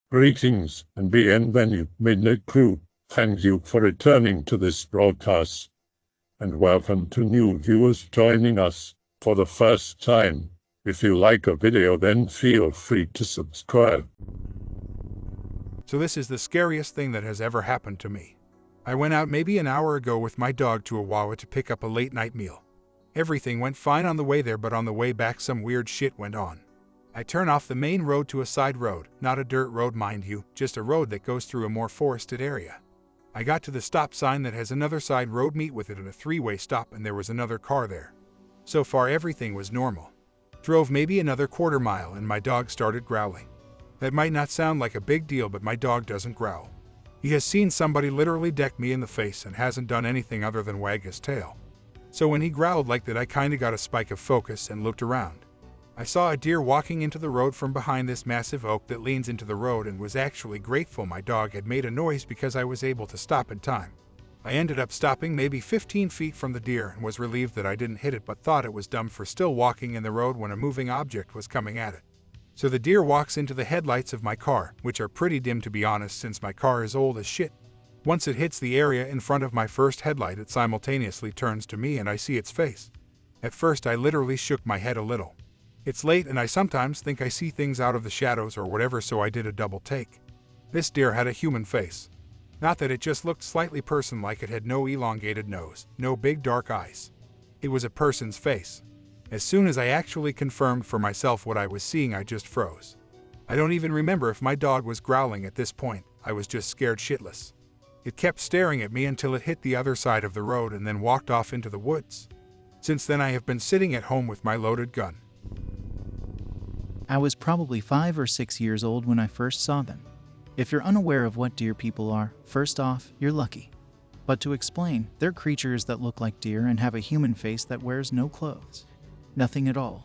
Greetings and bienvenue, midnight crew. Thank you for returning to this broadcast. And welcome to new viewers joining us for the first time. If you like a video, then feel free to subscribe. So this is the scariest thing that has ever happened to me. I went out maybe an hour ago with my dog to a Wawa to pick up a late night meal. Everything went fine on the way there, but on the way back some weird shit went on. I turn off the main road to a side road, not a dirt road mind you, just a road that goes through a more forested area. I got to the stop sign that has another side road meet with it and a three-way stop, and there was another car there. So far everything was normal. Drove maybe another quarter mile and my dog started growling. That might not sound like a big deal, but my dog doesn't growl. He has seen somebody literally deck me in the face and hasn't done anything other than wag his tail. So when he growled like that, I kinda got a spike of focus and looked around. I saw a deer walking into the road from behind this massive oak that leans into the road, and was actually grateful my dog had made a noise because I was able to stop in time. I ended up stopping maybe 15 feet from the deer and was relieved that I didn't hit it, but thought it was dumb for still walking in the road when a moving object was coming at it. So the deer walks into the headlights of my car, which are pretty dim to be honest since my car is old as shit. Once it hits the area in front of my first headlight, it simultaneously turns to me and I see its face. At first I literally shook my head a little. It's late and I sometimes think I see things out of the shadows or whatever, so I did a double take. This deer had a human face. Not that it just looked slightly person-like, it had no elongated nose, no big dark eyes. It was a person's face. As soon as I actually confirmed for myself what I was seeing, I just froze. I don't even remember if my dog was growling at this point, I was just scared shitless. It kept staring at me until it hit the other side of the road and then walked off into the woods. Since then I have been sitting at home with my loaded gun. I was probably 5 or 6 years old when I first saw them. If you're unaware of what deer people are, first off, you're lucky. But to explain, they're creatures that look like deer and have a human face that wears no clothes. Nothing at all.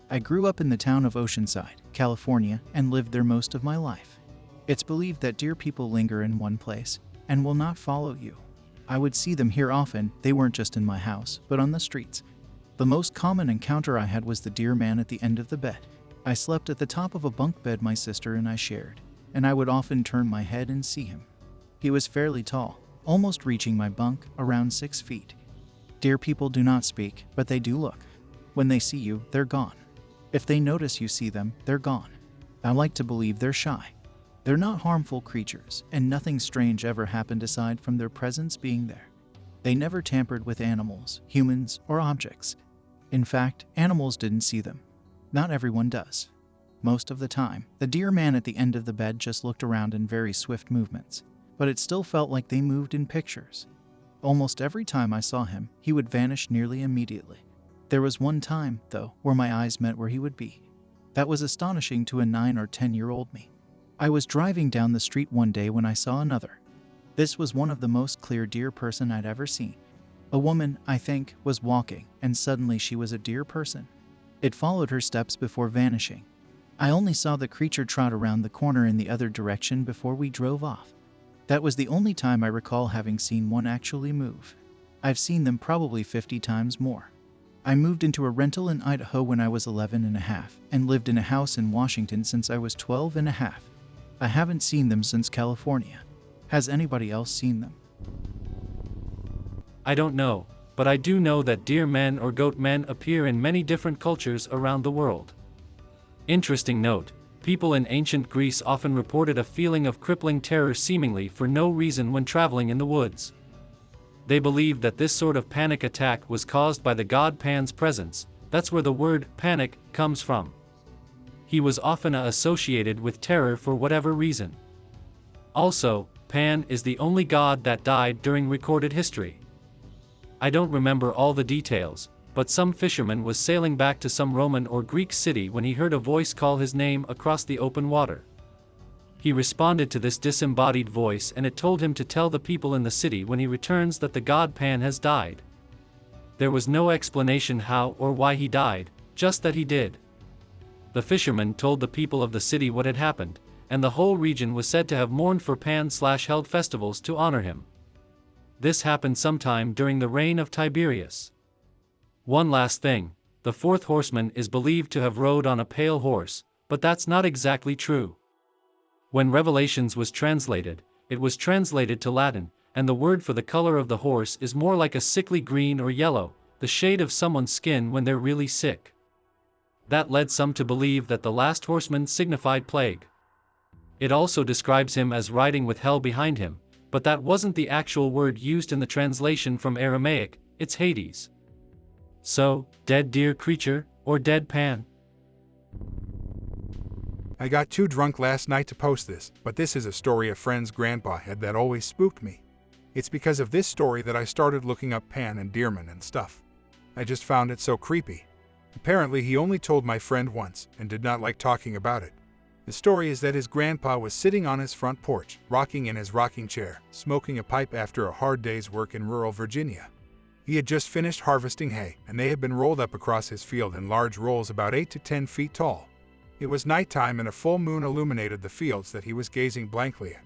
I grew up in the town of Oceanside, California, and lived there most of my life. It's believed that deer people linger in one place and will not follow you. I would see them here often. They weren't just in my house, but on the streets. The most common encounter I had was the deer man at the end of the bed. I slept at the top of a bunk bed my sister and I shared, and I would often turn my head and see him. He was fairly tall, almost reaching my bunk, around 6 feet. Deer people do not speak, but they do look. When they see you, they're gone. If they notice you see them, they're gone. I like to believe they're shy. They're not harmful creatures, and nothing strange ever happened aside from their presence being there. They never tampered with animals, humans, or objects. In fact, animals didn't see them. Not everyone does. Most of the time, the deer man at the end of the bed just looked around in very swift movements, but it still felt like they moved in pictures. Almost every time I saw him, he would vanish nearly immediately. There was one time, though, where my eyes met where he would be. That was astonishing to a 9 or 10-year-old me. I was driving down the street one day when I saw another. This was one of the most clear deer person I'd ever seen. A woman, I think, was walking, and suddenly she was a deer person. It followed her steps before vanishing. I only saw the creature trot around the corner in the other direction before we drove off. That was the only time I recall having seen one actually move. I've seen them probably 50 times more. I moved into a rental in Idaho when I was 11 and a half and lived in a house in Washington since I was 12 and a half. I haven't seen them since California. Has anybody else seen them? I don't know, but I do know that deer men or goat men appear in many different cultures around the world. Interesting note, people in ancient Greece often reported a feeling of crippling terror seemingly for no reason when traveling in the woods. They believed that this sort of panic attack was caused by the god Pan's presence. That's where the word panic comes from. He was often associated with terror for whatever reason. Also, Pan is the only god that died during recorded history. I don't remember all the details, but some fisherman was sailing back to some Roman or Greek city when he heard a voice call his name across the open water. He responded to this disembodied voice and it told him to tell the people in the city when he returns that the god Pan has died. There was no explanation how or why he died, just that he did. The fisherman told the people of the city what had happened, and the whole region was said to have mourned for Pan/held festivals to honor him. This happened sometime during the reign of Tiberius. One last thing, the fourth horseman is believed to have rode on a pale horse, but that's not exactly true. When Revelations was translated, it was translated to Latin, and the word for the color of the horse is more like a sickly green or yellow, the shade of someone's skin when they're really sick. That led some to believe that the last horseman signified plague. It also describes him as riding with hell behind him, but that wasn't the actual word used in the translation from Aramaic, it's Hades. So, dead deer creature, or dead pan? I got too drunk last night to post this, but this is a story a friend's grandpa had that always spooked me. It's because of this story that I started looking up Pan and Deerman and stuff. I just found it so creepy. Apparently he only told my friend once, and did not like talking about it. The story is that his grandpa was sitting on his front porch, rocking in his rocking chair, smoking a pipe after a hard day's work in rural Virginia. He had just finished harvesting hay, and they had been rolled up across his field in large rolls about 8 to 10 feet tall. It was nighttime and a full moon illuminated the fields that he was gazing blankly at.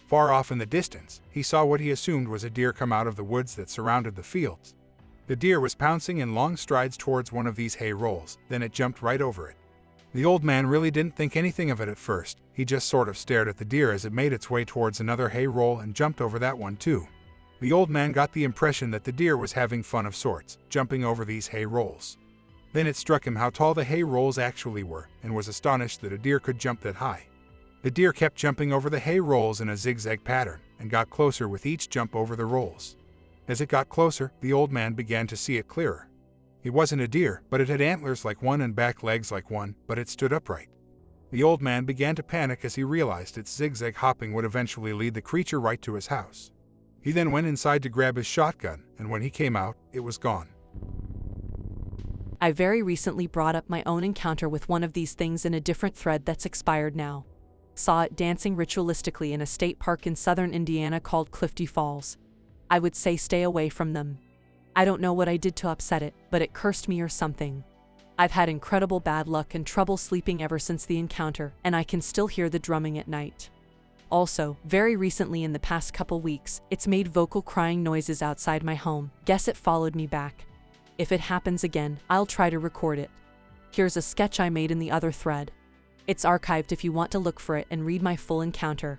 Far off in the distance, he saw what he assumed was a deer come out of the woods that surrounded the fields. The deer was pouncing in long strides towards one of these hay rolls, then it jumped right over it. The old man really didn't think anything of it at first, he just sort of stared at the deer as it made its way towards another hay roll and jumped over that one too. The old man got the impression that the deer was having fun of sorts, jumping over these hay rolls. Then it struck him how tall the hay rolls actually were, and was astonished that a deer could jump that high. The deer kept jumping over the hay rolls in a zigzag pattern, and got closer with each jump over the rolls. As it got closer, the old man began to see it clearer. It wasn't a deer, but it had antlers like one and back legs like one, but it stood upright. The old man began to panic as he realized its zigzag hopping would eventually lead the creature right to his house. He then went inside to grab his shotgun, and when he came out, it was gone. I very recently brought up my own encounter with one of these things in a different thread that's expired now. Saw it dancing ritualistically in a state park in southern Indiana called Clifty Falls. I would say stay away from them. I don't know what I did to upset it, but it cursed me or something. I've had incredible bad luck and trouble sleeping ever since the encounter, and I can still hear the drumming at night. Also, very recently in the past couple weeks, it's made vocal crying noises outside my home. Guess it followed me back. If it happens again, I'll try to record it. Here's a sketch I made in the other thread. It's archived if you want to look for it and read my full encounter.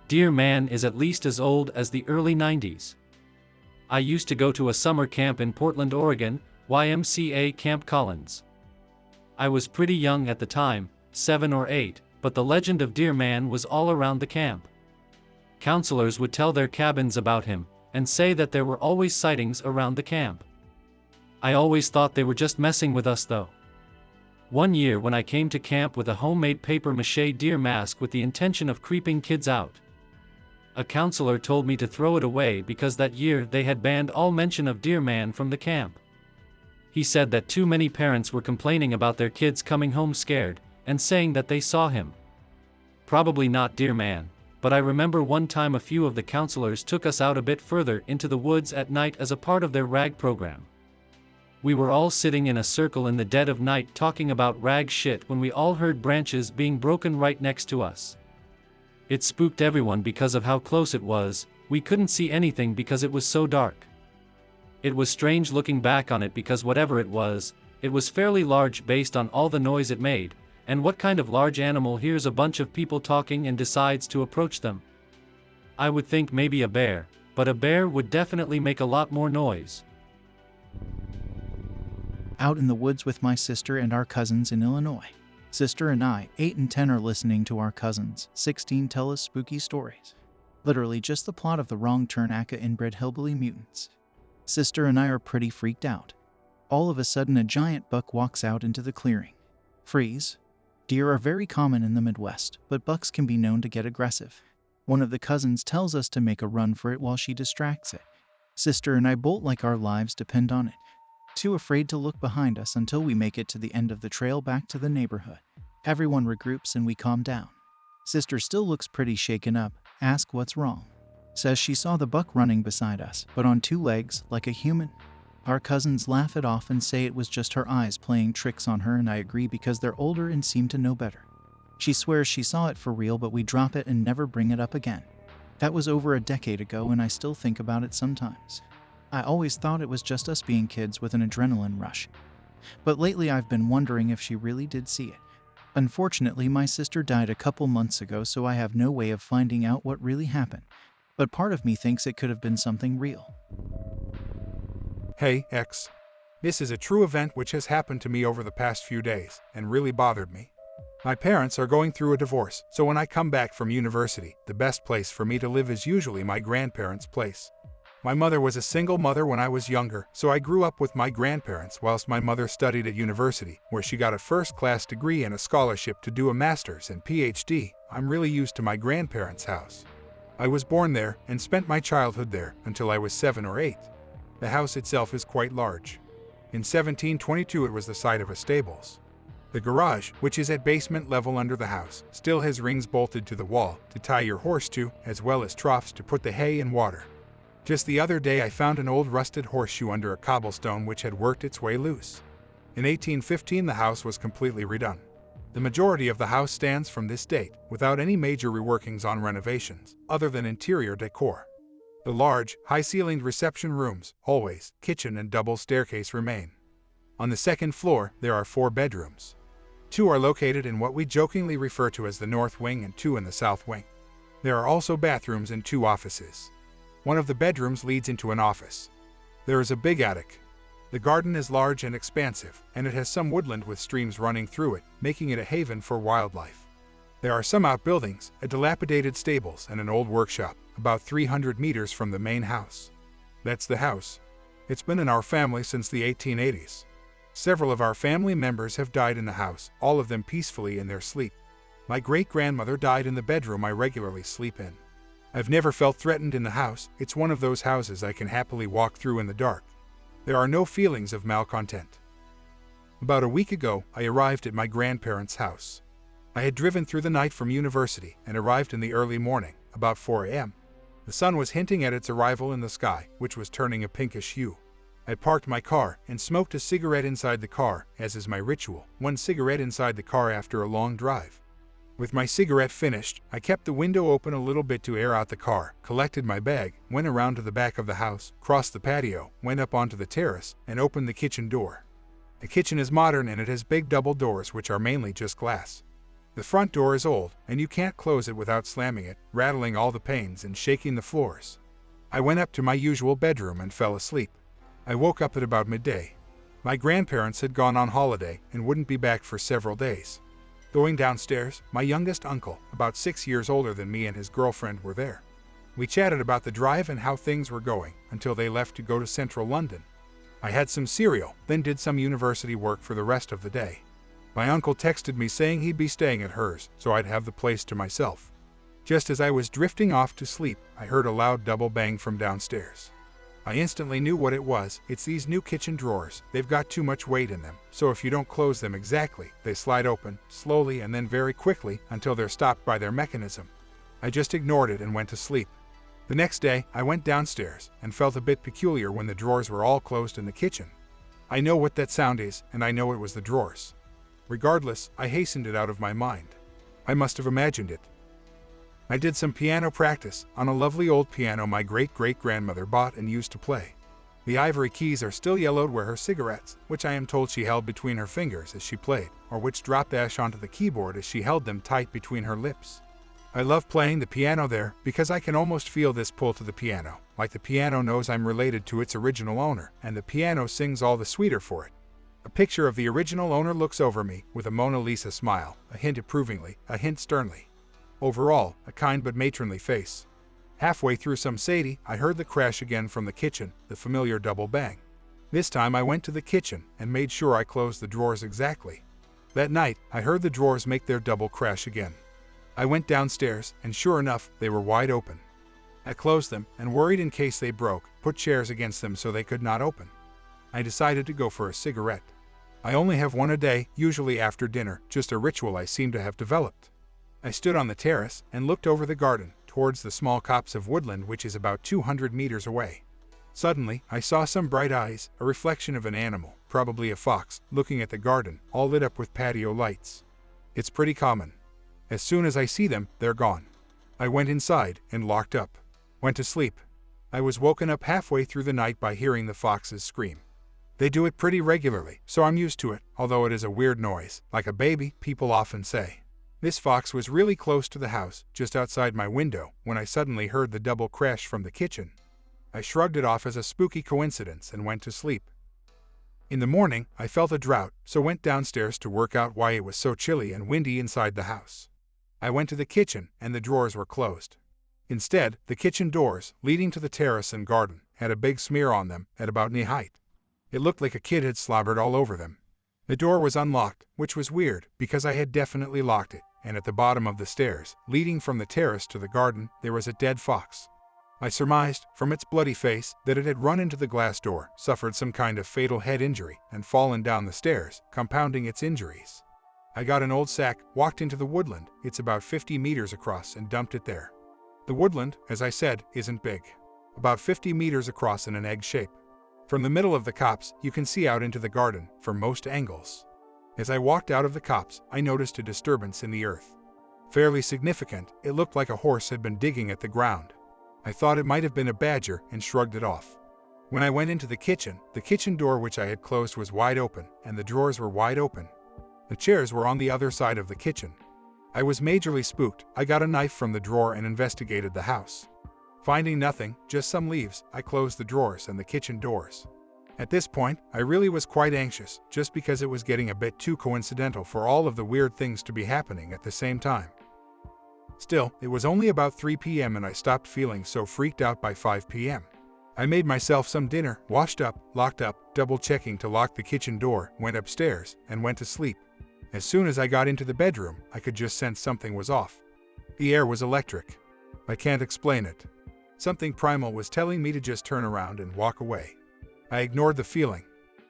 Deerman is at least as old as the early 90s. I used to go to a summer camp in Portland, Oregon, YMCA Camp Collins. I was pretty young at the time, 7 or 8, but the legend of Deerman was all around the camp. Counselors would tell their cabins about him, and say that there were always sightings around the camp. I always thought they were just messing with us though. One year when I came to camp with a homemade papier-mâché deer mask with the intention of creeping kids out, a counselor told me to throw it away because that year they had banned all mention of Deerman from the camp. He said that too many parents were complaining about their kids coming home scared, and saying that they saw him. Probably not Deerman, but I remember one time a few of the counselors took us out a bit further into the woods at night as a part of their rag program. We were all sitting in a circle in the dead of night talking about rag shit when we all heard branches being broken right next to us. It spooked everyone because of how close it was. We couldn't see anything because it was so dark. It was strange looking back on it because whatever it was fairly large based on all the noise it made, and what kind of large animal hears a bunch of people talking and decides to approach them? I would think maybe a bear, but a bear would definitely make a lot more noise. Out in the woods with my sister and our cousins in Illinois. Sister and I, 8 and 10, are listening to our cousins, 16, tell us spooky stories. Literally just the plot of The Wrong Turn aka Inbred Hillbilly Mutants. Sister and I are pretty freaked out. All of a sudden a giant buck walks out into the clearing. Freeze. Deer are very common in the Midwest, but bucks can be known to get aggressive. One of the cousins tells us to make a run for it while she distracts it. Sister and I bolt like our lives depend on it. Too afraid to look behind us until we make it to the end of the trail back to the neighborhood. Everyone regroups and we calm down. Sister still looks pretty shaken up, asks what's wrong. Says she saw the buck running beside us, but on 2 legs, like a human. Our cousins laugh it off and say it was just her eyes playing tricks on her, and I agree because they're older and seem to know better. She swears she saw it for real, but we drop it and never bring it up again. That was over a decade ago and I still think about it sometimes. I always thought it was just us being kids with an adrenaline rush. But lately I've been wondering if she really did see it. Unfortunately, my sister died a couple months ago, so I have no way of finding out what really happened. But part of me thinks it could have been something real. Hey, X. This is a true event which has happened to me over the past few days, and really bothered me. My parents are going through a divorce, so when I come back from university, the best place for me to live is usually my grandparents' place. My mother was a single mother when I was younger, so I grew up with my grandparents whilst my mother studied at university, where she got a first-class degree and a scholarship to do a master's and PhD. I'm really used to my grandparents' house. I was born there and spent my childhood there until I was 7 or 8. The house itself is quite large. In 1722 it was the site of a stables. The garage, which is at basement level under the house, still has rings bolted to the wall to tie your horse to, as well as troughs to put the hay and water. Just the other day I found an old rusted horseshoe under a cobblestone which had worked its way loose. In 1815 the house was completely redone. The majority of the house stands from this date, without any major reworkings on renovations, other than interior decor. The large, high-ceilinged reception rooms, hallways, kitchen and double staircase remain. On the second floor, there are 4 bedrooms. 2 are located in what we jokingly refer to as the north wing and 2 in the south wing. There are also bathrooms and 2 offices. One of the bedrooms leads into an office. There is a big attic. The garden is large and expansive, and it has some woodland with streams running through it, making it a haven for wildlife. There are some outbuildings, a dilapidated stables, and an old workshop, about 300 meters from the main house. That's the house. It's been in our family since the 1880s. Several of our family members have died in the house, all of them peacefully in their sleep. My great-grandmother died in the bedroom I regularly sleep in. I've never felt threatened in the house. It's one of those houses I can happily walk through in the dark. There are no feelings of malcontent. About a week ago, I arrived at my grandparents' house. I had driven through the night from university and arrived in the early morning, about 4 a.m. The sun was hinting at its arrival in the sky, which was turning a pinkish hue. I parked my car and smoked a cigarette inside the car, as is my ritual, 1 cigarette inside the car after a long drive. With my cigarette finished, I kept the window open a little bit to air out the car, collected my bag, went around to the back of the house, crossed the patio, went up onto the terrace, and opened the kitchen door. The kitchen is modern and it has big double doors which are mainly just glass. The front door is old, and you can't close it without slamming it, rattling all the panes and shaking the floors. I went up to my usual bedroom and fell asleep. I woke up at about midday. My grandparents had gone on holiday and wouldn't be back for several days. Going downstairs, my youngest uncle, about 6 years older than me, and his girlfriend were there. We chatted about the drive and how things were going until they left to go to central London. I had some cereal, then did some university work for the rest of the day. My uncle texted me saying he'd be staying at hers, so I'd have the place to myself. Just as I was drifting off to sleep, I heard a loud double bang from downstairs. I instantly knew what it was. It's these new kitchen drawers. They've got too much weight in them, so if you don't close them exactly, they slide open, slowly and then very quickly, until they're stopped by their mechanism. I just ignored it and went to sleep. The next day, I went downstairs and felt a bit peculiar when the drawers were all closed in the kitchen. I know what that sound is, and I know it was the drawers. Regardless, I hastened it out of my mind. I must have imagined it. I did some piano practice on a lovely old piano my great-great-grandmother bought and used to play. The ivory keys are still yellowed where her cigarettes, which I am told she held between her fingers as she played, or which dropped ash onto the keyboard as she held them tight between her lips. I love playing the piano there because I can almost feel this pull to the piano, like the piano knows I'm related to its original owner, and the piano sings all the sweeter for it. A picture of the original owner looks over me with a Mona Lisa smile, a hint approvingly, a hint sternly. Overall, a kind but matronly face. Halfway through some Sadie, I heard the crash again from the kitchen, the familiar double bang. This time I went to the kitchen and made sure I closed the drawers exactly. That night, I heard the drawers make their double crash again. I went downstairs, and sure enough, they were wide open. I closed them, and worried in case they broke, put chairs against them so they could not open. I decided to go for a cigarette. I only have one a day, usually after dinner, just a ritual I seem to have developed. I stood on the terrace and looked over the garden, towards the small copse of woodland which is about 200 meters away. Suddenly, I saw some bright eyes, a reflection of an animal, probably a fox, looking at the garden, all lit up with patio lights. It's pretty common. As soon as I see them, they're gone. I went inside and locked up. Went to sleep. I was woken up halfway through the night by hearing the foxes scream. They do it pretty regularly, so I'm used to it, although it is a weird noise, like a baby, people often say. This fox was really close to the house, just outside my window, when I suddenly heard the double crash from the kitchen. I shrugged it off as a spooky coincidence and went to sleep. In the morning, I felt a drought, so went downstairs to work out why it was so chilly and windy inside the house. I went to the kitchen, and the drawers were closed. Instead, the kitchen doors, leading to the terrace and garden, had a big smear on them, at about knee height. It looked like a kid had slobbered all over them. The door was unlocked, which was weird, because I had definitely locked it, and at the bottom of the stairs, leading from the terrace to the garden, there was a dead fox. I surmised, from its bloody face, that it had run into the glass door, suffered some kind of fatal head injury, and fallen down the stairs, compounding its injuries. I got an old sack, walked into the woodland, it's about 50 meters across, and dumped it there. The woodland, as I said, isn't big. About 50 meters across in an egg shape. From the middle of the copse, you can see out into the garden, from most angles. As I walked out of the copse, I noticed a disturbance in the earth. Fairly significant, it looked like a horse had been digging at the ground. I thought it might have been a badger and shrugged it off. When I went into the kitchen door which I had closed was wide open, and the drawers were wide open. The chairs were on the other side of the kitchen. I was majorly spooked. I got a knife from the drawer and investigated the house. Finding nothing, just some leaves, I closed the drawers and the kitchen doors. At this point, I really was quite anxious, just because it was getting a bit too coincidental for all of the weird things to be happening at the same time. Still, it was only about 3 p.m. and I stopped feeling so freaked out by 5 p.m. I made myself some dinner, washed up, locked up, double-checking to lock the kitchen door, went upstairs, and went to sleep. As soon as I got into the bedroom, I could just sense something was off. The air was electric. I can't explain it. Something primal was telling me to just turn around and walk away. I ignored the feeling.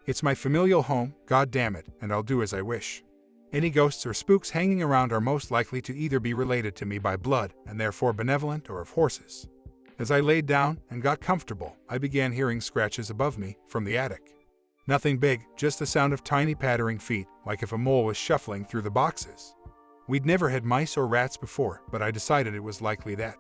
It's my familial home, god damn it, and I'll do as I wish. Any ghosts or spooks hanging around are most likely to either be related to me by blood, and therefore benevolent, or of horses. As I laid down and got comfortable, I began hearing scratches above me from the attic. Nothing big, just the sound of tiny pattering feet, like if a mole was shuffling through the boxes. We'd never had mice or rats before, but I decided it was likely that.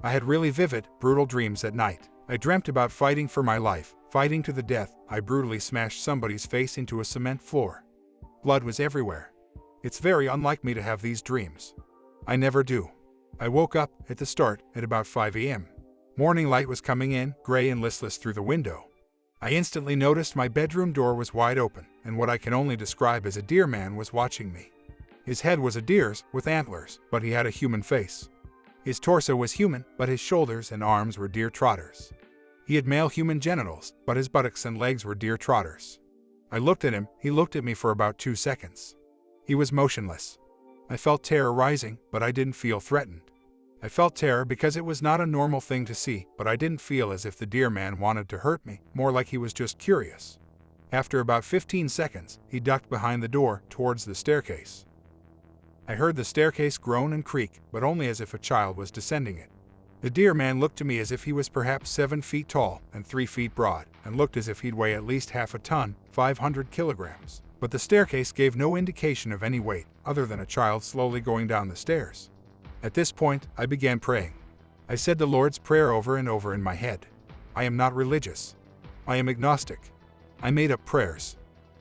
I had really vivid, brutal dreams at night. I dreamt about fighting for my life, fighting to the death. I brutally smashed somebody's face into a cement floor. Blood was everywhere. It's very unlike me to have these dreams. I never do. I woke up, at the start, at about 5 a.m. Morning light was coming in, gray and listless through the window. I instantly noticed my bedroom door was wide open, and what I can only describe as a deer man was watching me. His head was a deer's, with antlers, but he had a human face. His torso was human, but his shoulders and arms were deer trotters. He had male human genitals, but his buttocks and legs were deer trotters. I looked at him, he looked at me for about 2 seconds. He was motionless. I felt terror rising, but I didn't feel threatened. I felt terror because it was not a normal thing to see, but I didn't feel as if the deer man wanted to hurt me, more like he was just curious. After about 15 seconds, he ducked behind the door, towards the staircase. I heard the staircase groan and creak, but only as if a child was descending it. The deer man looked to me as if he was perhaps 7 feet tall and 3 feet broad, and looked as if he'd weigh at least half a ton, 500 kilograms. But the staircase gave no indication of any weight, other than a child slowly going down the stairs. At this point, I began praying. I said the Lord's Prayer over and over in my head. I am not religious. I am agnostic. I made up prayers.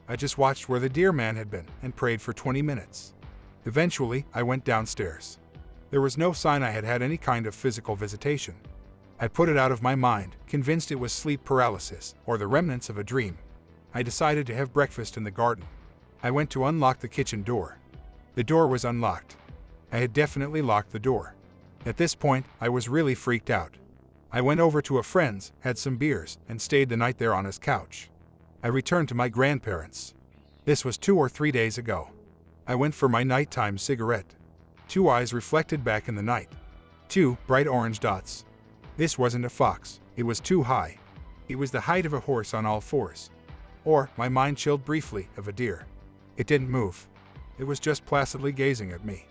I just watched where the deer man had been and prayed for 20 minutes. Eventually, I went downstairs. There was no sign I had had any kind of physical visitation. I put it out of my mind, convinced it was sleep paralysis or the remnants of a dream. I decided to have breakfast in the garden. I went to unlock the kitchen door. The door was unlocked. I had definitely locked the door. At this point, I was really freaked out. I went over to a friend's, had some beers, and stayed the night there on his couch. I returned to my grandparents'. This was 2 or 3 days ago. I went for my nighttime cigarette. 2 eyes reflected back in the night. 2 bright orange dots. This wasn't a fox. It was too high. It was the height of a horse on all fours. Or, my mind chilled briefly, of a deer. It didn't move. It was just placidly gazing at me.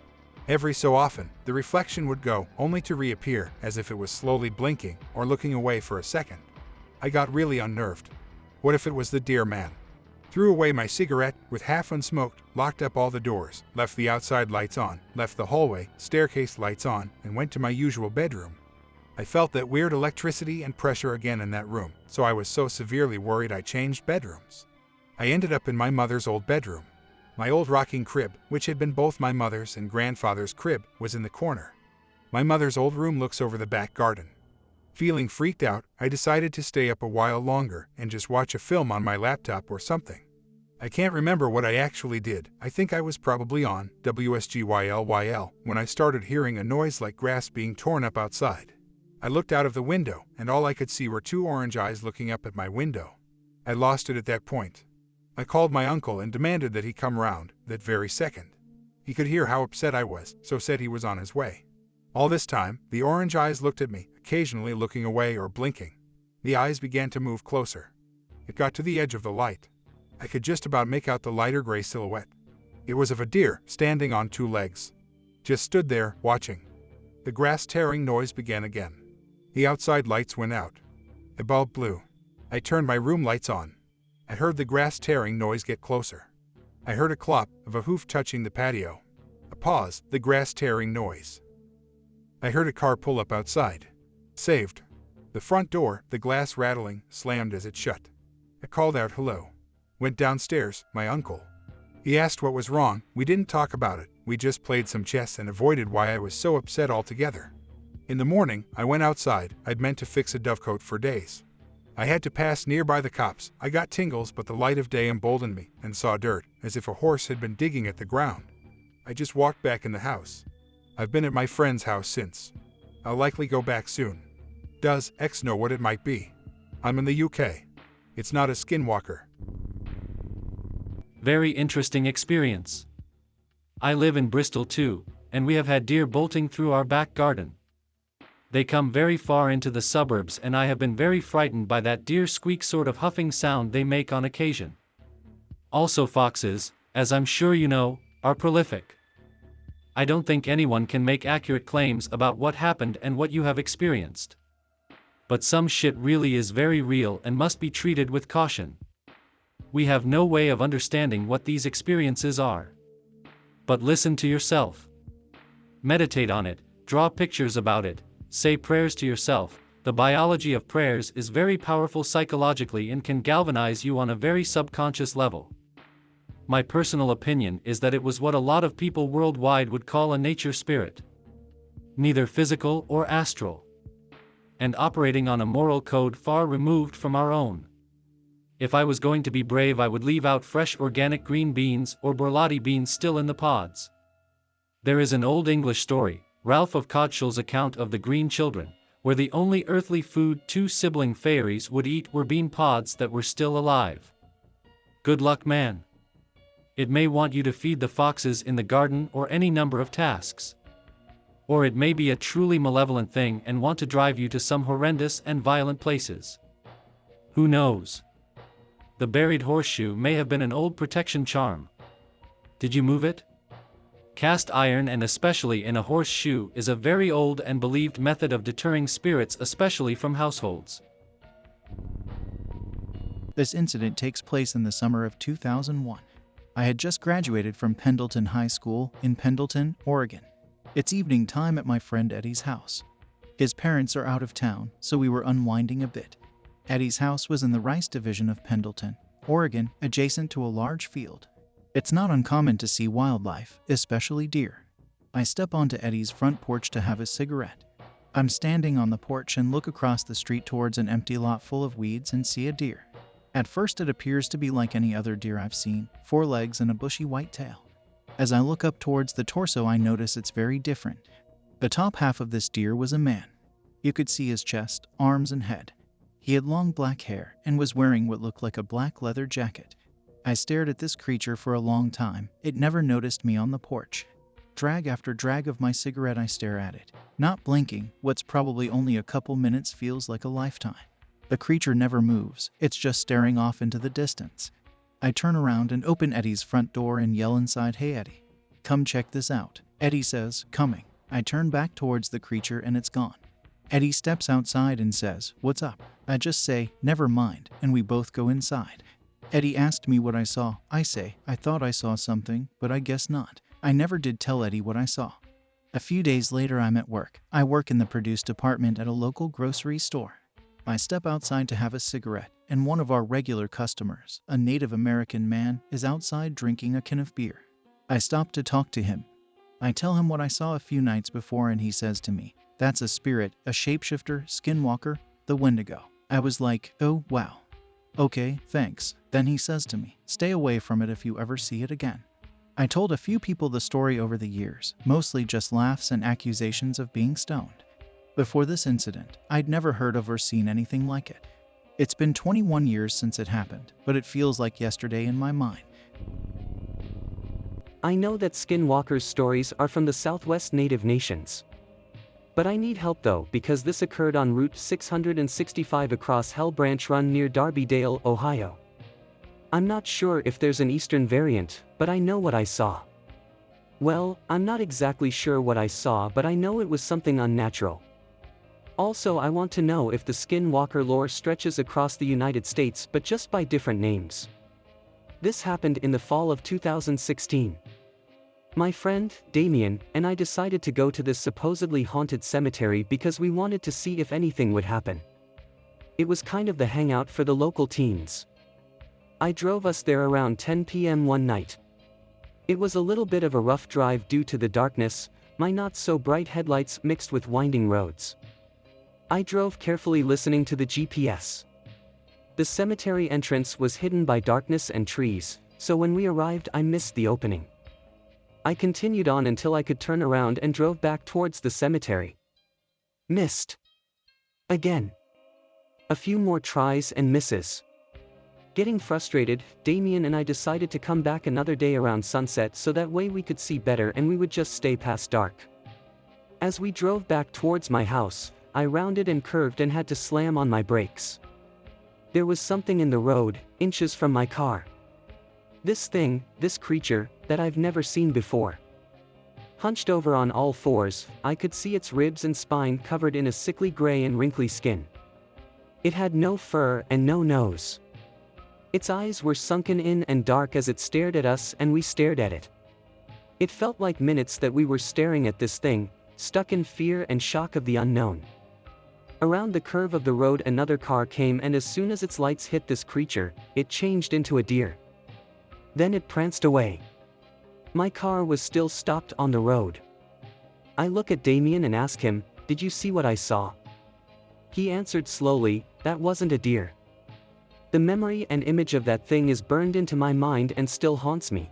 Every so often, the reflection would go, only to reappear, as if it was slowly blinking or looking away for a second. I got really unnerved. What if it was the deer man? Threw away my cigarette, with half unsmoked, locked up all the doors, left the outside lights on, left the hallway, staircase lights on, and went to my usual bedroom. I felt that weird electricity and pressure again in that room, so I was so severely worried I changed bedrooms. I ended up in my mother's old bedroom. My old rocking crib, which had been both my mother's and grandfather's crib, was in the corner. My mother's old room looks over the back garden. Feeling freaked out, I decided to stay up a while longer and just watch a film on my laptop or something. I can't remember what I actually did. I think I was probably on WSGYLYL when I started hearing a noise like grass being torn up outside. I looked out of the window, and all I could see were two orange eyes looking up at my window. I lost it at that point. I called my uncle and demanded that he come round that very second. He could hear how upset I was, so said he was on his way. All this time, the orange eyes looked at me, occasionally looking away or blinking. The eyes began to move closer. It got to the edge of the light. I could just about make out the lighter gray silhouette. It was of a deer, standing on two legs. Just stood there, watching. The grass tearing noise began again. The outside lights went out. The bulb blew. I turned my room lights on. I heard the grass tearing noise get closer. I heard a clop of a hoof touching the patio. A pause, the grass tearing noise. I heard a car pull up outside. Saved. The front door, the glass rattling, slammed as it shut. I called out hello. Went downstairs, my uncle. He asked what was wrong. We didn't talk about it. We just played some chess and avoided why I was so upset altogether. In the morning, I went outside. I'd meant to fix a dovecote for days. I had to pass nearby the cops. I got tingles, but the light of day emboldened me and saw dirt, as if a horse had been digging at the ground. I just walked back in the house. I've been at my friend's house since. I'll likely go back soon. Does X know what it might be? I'm in the UK. It's not a skinwalker. Very interesting experience. I live in Bristol too, and we have had deer bolting through our back garden. They come very far into the suburbs, and I have been very frightened by that deer squeak sort of huffing sound they make on occasion. Also, foxes, as I'm sure you know, are prolific. I don't think anyone can make accurate claims about what happened and what you have experienced. But some shit really is very real and must be treated with caution. We have no way of understanding what these experiences are. But listen to yourself. Meditate on it, draw pictures about it, say prayers to yourself. The biology of prayers is very powerful psychologically and can galvanize you on a very subconscious level. My personal opinion is that it was what a lot of people worldwide would call a nature spirit. Neither physical or astral. And operating on a moral code far removed from our own. If I was going to be brave, I would leave out fresh organic green beans or borlotti beans still in the pods. There is an old English story, Ralph of Codshall's account of the Green Children, where the only earthly food two sibling fairies would eat were bean pods that were still alive. Good luck, man. It may want you to feed the foxes in the garden or any number of tasks. Or it may be a truly malevolent thing and want to drive you to some horrendous and violent places. Who knows? The buried horseshoe may have been an old protection charm. Did you move it? Cast iron, and especially in a horseshoe, is a very old and believed method of deterring spirits, especially from households. This incident takes place in the summer of 2001. I had just graduated from Pendleton High School in Pendleton, Oregon. It's evening time at my friend Eddie's house. His parents are out of town, so we were unwinding a bit. Eddie's house was in the Rice Division of Pendleton, Oregon, adjacent to a large field. It's not uncommon to see wildlife, especially deer. I step onto Eddie's front porch to have a cigarette. I'm standing on the porch and look across the street towards an empty lot full of weeds and see a deer. At first it appears to be like any other deer I've seen, 4 legs and a bushy white tail. As I look up towards the torso, I notice it's very different. The top half of this deer was a man. You could see his chest, arms, and head. He had long black hair and was wearing what looked like a black leather jacket. I stared at this creature for a long time. It never noticed me on the porch. Drag after drag of my cigarette, I stare at it. Not blinking. What's probably only a couple minutes feels like a lifetime. The creature never moves. It's just staring off into the distance. I turn around and open Eddie's front door and yell inside, "Hey Eddie, come check this out." Eddie says, "Coming." I turn back towards the creature and it's gone. Eddie steps outside and says, "What's up?" I just say, "Never mind," and we both go inside. Eddie asked me what I saw. I say, "I thought I saw something, but I guess not." I never did tell Eddie what I saw. A few days later, I'm at work. I work in the produce department at a local grocery store. I step outside to have a cigarette, and one of our regular customers, a Native American man, is outside drinking a can of beer. I stop to talk to him. I tell him what I saw a few nights before, and he says to me, "That's a spirit, a shapeshifter, skinwalker, the Wendigo." I was like, "Oh, wow. Okay, thanks." Then he says to me, "Stay away from it if you ever see it again." I told a few people the story over the years, mostly just laughs and accusations of being stoned. Before this incident, I'd never heard of or seen anything like it. It's been 21 years since it happened, but it feels like yesterday in my mind. I know that skinwalkers' stories are from the Southwest Native nations. But I need help though, because this occurred on Route 665 across Hell Branch Run near Darbydale, Ohio. I'm not sure if there's an eastern variant, but I know what I saw. Well, I'm not exactly sure what I saw, but I know it was something unnatural. Also, I want to know if the skinwalker lore stretches across the United States, but just by different names. This happened in the fall of 2016. My friend, Damien, and I decided to go to this supposedly haunted cemetery because we wanted to see if anything would happen. It was kind of the hangout for the local teens. I drove us there around 10 p.m. one night. It was a little bit of a rough drive due to the darkness, my not-so-bright headlights mixed with winding roads. I drove carefully, listening to the GPS. The cemetery entrance was hidden by darkness and trees, so when we arrived I missed the opening. I continued on until I could turn around and drove back towards the cemetery. Missed. Again. A few more tries and misses. Getting frustrated, Damien and I decided to come back another day around sunset so that way we could see better and we would just stay past dark. As we drove back towards my house, I rounded and curved and had to slam on my brakes. There was something in the road, inches from my car. This thing, this creature, that I've never seen before. Hunched over on all fours, I could see its ribs and spine covered in a sickly gray and wrinkly skin. It had no fur and no nose. Its eyes were sunken in and dark as it stared at us and we stared at it. It felt like minutes that we were staring at this thing, stuck in fear and shock of the unknown. Around the curve of the road another car came, and as soon as its lights hit this creature, it changed into a deer. Then it pranced away. My car was still stopped on the road. I look at Damien and ask him, "Did you see what I saw?" He answered slowly, "That wasn't a deer." The memory and image of that thing is burned into my mind and still haunts me.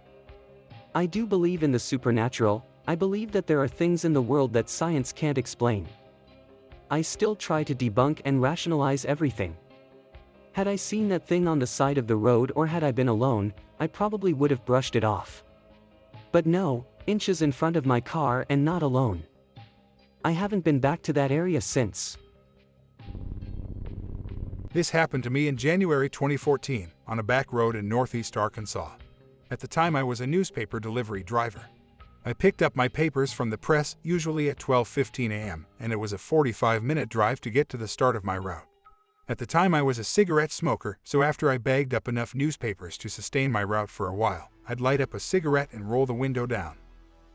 I do believe in the supernatural. I believe that there are things in the world that science can't explain. I still try to debunk and rationalize everything. Had I seen that thing on the side of the road, or had I been alone, I probably would have brushed it off. But no, inches in front of my car and not alone. I haven't been back to that area since. This happened to me in January 2014, on a back road in northeast Arkansas. At the time I was a newspaper delivery driver. I picked up my papers from the press, usually at 12:15 a.m., and it was a 45-minute drive to get to the start of my route. At the time I was a cigarette smoker, so after I bagged up enough newspapers to sustain my route for a while, I'd light up a cigarette and roll the window down.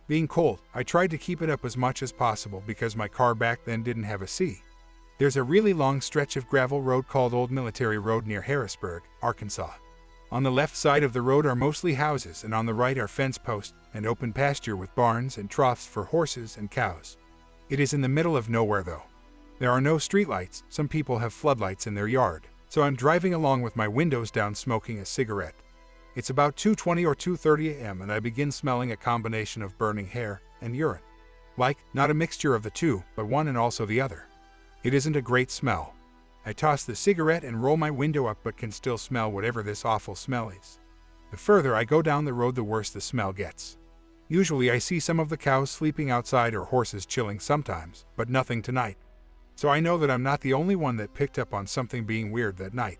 Being cold, I tried to keep it up as much as possible because my car back then didn't have a C. There's a really long stretch of gravel road called Old Military Road near Harrisburg, Arkansas. On the left side of the road are mostly houses, and on the right are fence posts and open pasture with barns and troughs for horses and cows. It is in the middle of nowhere though. There are no streetlights. Some people have floodlights in their yard, so I'm driving along with my windows down smoking a cigarette. It's about 2:20 or 2:30 a.m. and I begin smelling a combination of burning hair and urine. Like, not a mixture of the two, but one and also the other. It isn't a great smell. I toss the cigarette and roll my window up, but can still smell whatever this awful smell is. The further I go down the road, the worse the smell gets. Usually I see some of the cows sleeping outside or horses chilling sometimes, but nothing tonight. So I know that I'm not the only one that picked up on something being weird that night.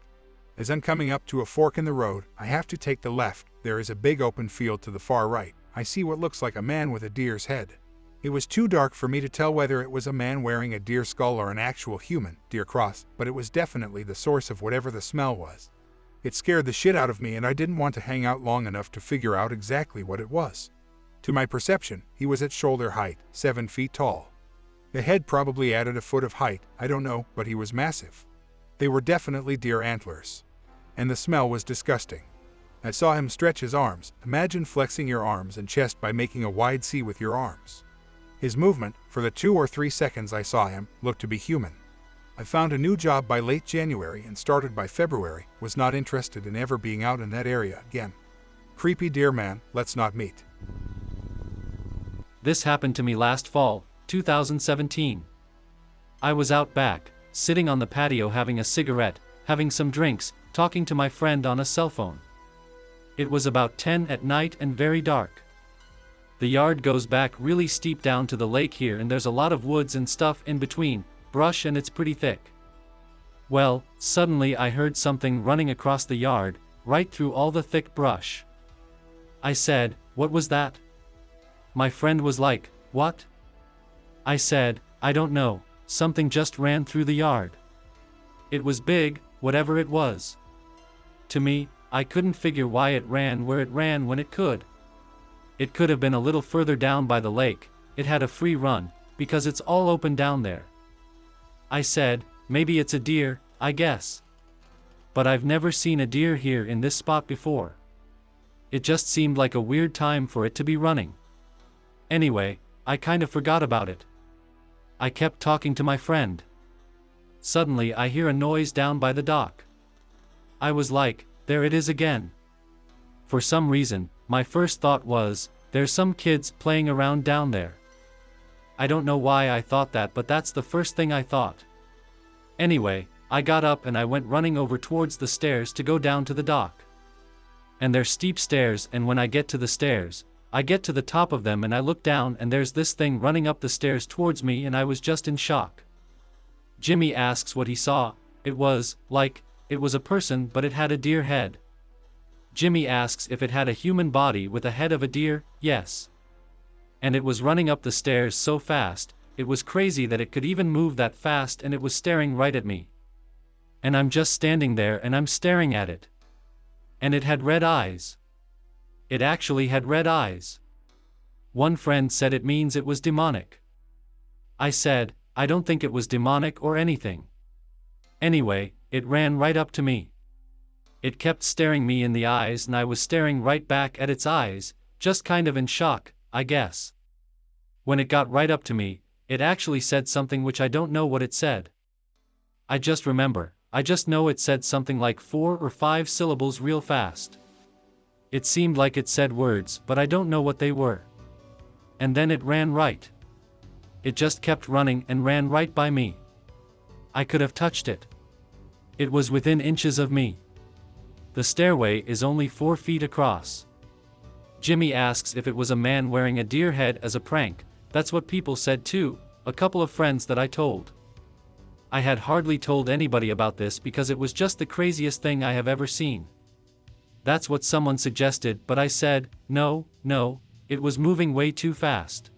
As I'm coming up to a fork in the road, I have to take the left. There is a big open field to the far right. I see what looks like a man with a deer's head. It was too dark for me to tell whether it was a man wearing a deer skull or an actual human deer cross, but it was definitely the source of whatever the smell was. It scared the shit out of me, and I didn't want to hang out long enough to figure out exactly what it was. To my perception, he was at shoulder height, 7 feet tall. The head probably added a foot of height, I don't know, but he was massive. They were definitely deer antlers. and the smell was disgusting. I saw him stretch his arms. Imagine flexing your arms and chest by making a wide C with your arms. His movement, for the 2 or 3 seconds I saw him, looked to be human. I found a new job by late January and started by February, was not interested in ever being out in that area again. Creepy Deerman, let's not meet. This happened to me last fall, 2017. I was out back, sitting on the patio having a cigarette, having some drinks, talking to my friend on a cell phone. It was about 10 at night and very dark. The yard goes back really steep down to the lake here, and there's a lot of woods and stuff in between, brush, and it's pretty thick. Well, suddenly I heard something running across the yard, right through all the thick brush. I said, "What was that?" My friend was like, "What?" I said, "I don't know, something just ran through the yard." It was big, whatever it was. To me, I couldn't figure why it ran where it ran when it could. It could have been a little further down by the lake, it had a free run, because it's all open down there. I said, "Maybe it's a deer, I guess. But I've never seen a deer here in this spot before." It just seemed like a weird time for it to be running. Anyway, I kind of forgot about it. I kept talking to my friend. Suddenly I hear a noise down by the dock. I was like, there it is again. For some reason, my first thought was, there's some kids playing around down there. I don't know why I thought that, but that's the first thing I thought. Anyway, I got up and I went running over towards the stairs to go down to the dock. And they're steep stairs, and when I get to the stairs, I get to the top of them and I look down and there's this thing running up the stairs towards me, and I was just in shock. Jimmy asks what he saw. It was a person, but it had a deer head. Jimmy asks if it had a human body with a head of a deer. Yes. And it was running up the stairs so fast, it was crazy that it could even move that fast, and it was staring right at me. And I'm just standing there and I'm staring at it. And it had red eyes. It actually had red eyes. One friend said it means it was demonic. I said, I don't think it was demonic or anything. Anyway, it ran right up to me. It kept staring me in the eyes, and I was staring right back at its eyes, just kind of in shock, I guess. When it got right up to me, it actually said something which I don't know what it said. I just know it said something like 4 or 5 syllables real fast. It seemed like it said words, but I don't know what they were. And then it ran right. It just kept running and ran right by me. I could have touched it. It was within inches of me. The stairway is only 4 feet across. Jimmy asks if it was a man wearing a deer head as a prank. That's what people said too, a couple of friends that I told. I had hardly told anybody about this because it was just the craziest thing I have ever seen. That's what someone suggested, but I said, no, it was moving way too fast.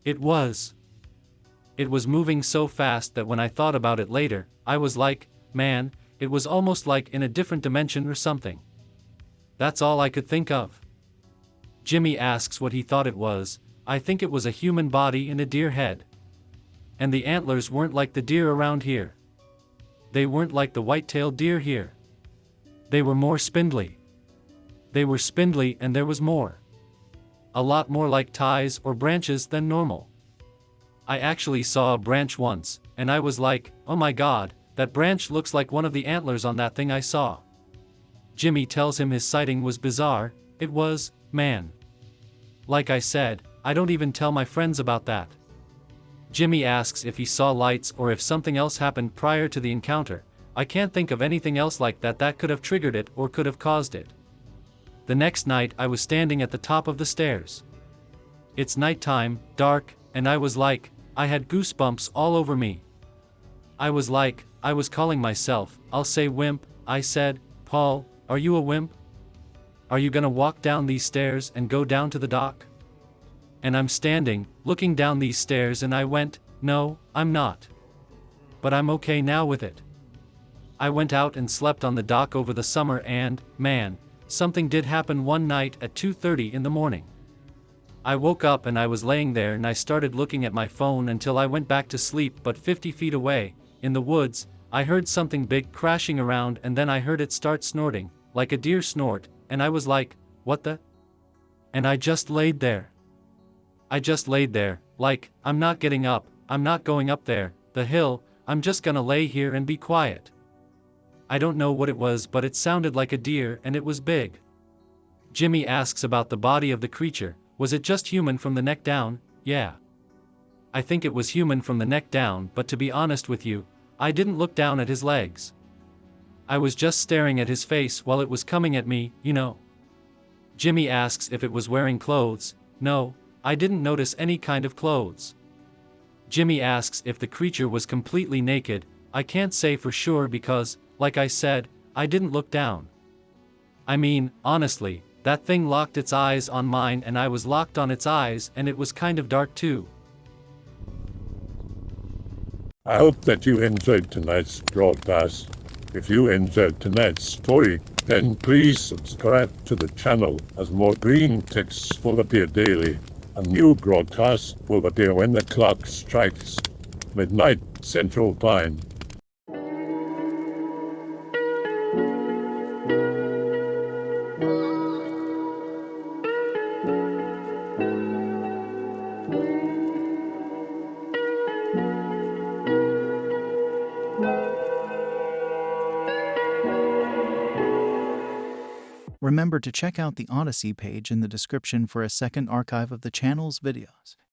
It was moving so fast that when I thought about it later, I was like, man, it was almost like in a different dimension or something. That's all I could think of. Jimmy asks what he thought it was. I think it was a human body in a deer head. And the antlers weren't like the deer around here. They weren't like the white-tailed deer here. They were more spindly. They were spindly, and there was more. A lot more like ties or branches than normal. I actually saw a branch once, and I was like, oh my god, that branch looks like one of the antlers on that thing I saw. Jimmy tells him his sighting was bizarre. It was, man. Like I said, I don't even tell my friends about that. Jimmy asks if he saw lights or if something else happened prior to the encounter. I can't think of anything else like that that could have triggered it or could have caused it. The next night I was standing at the top of the stairs. It's nighttime, dark, and I was like, I had goosebumps all over me. I was calling myself, I'll say wimp. I said, Paul, are you a wimp? Are you gonna walk down these stairs and go down to the dock? And I'm standing, looking down these stairs, and I went, no, I'm not. But I'm okay now with it. I went out and slept on the dock over the summer, and, man, something did happen one night at 2:30 in the morning. I woke up and I was laying there and I started looking at my phone until I went back to sleep, but 50 feet away, in the woods, I heard something big crashing around and then I heard it start snorting, like a deer snort, and I was like, what the? And I just laid there. I just laid there, like, I'm not getting up, I'm not going up there, the hill, I'm just gonna lay here and be quiet. I don't know what it was, but it sounded like a deer and it was big. Jimmy asks about the body of the creature. Was it just human from the neck down? Yeah. I think it was human from the neck down, but to be honest with you, I didn't look down at his legs. I was just staring at his face while it was coming at me, you know. Jimmy asks if it was wearing clothes. No, I didn't notice any kind of clothes. Jimmy asks if the creature was completely naked. I can't say for sure because, like I said, I didn't look down. I mean, honestly, that thing locked its eyes on mine and I was locked on its eyes and it was kind of dark too. I hope that you enjoyed tonight's broadcast. If you enjoyed tonight's story, then please subscribe to the channel as more green texts will appear daily. A new broadcast will appear when the clock strikes midnight Central Time. Remember to check out the Odyssey page in the description for a second archive of the channel's videos.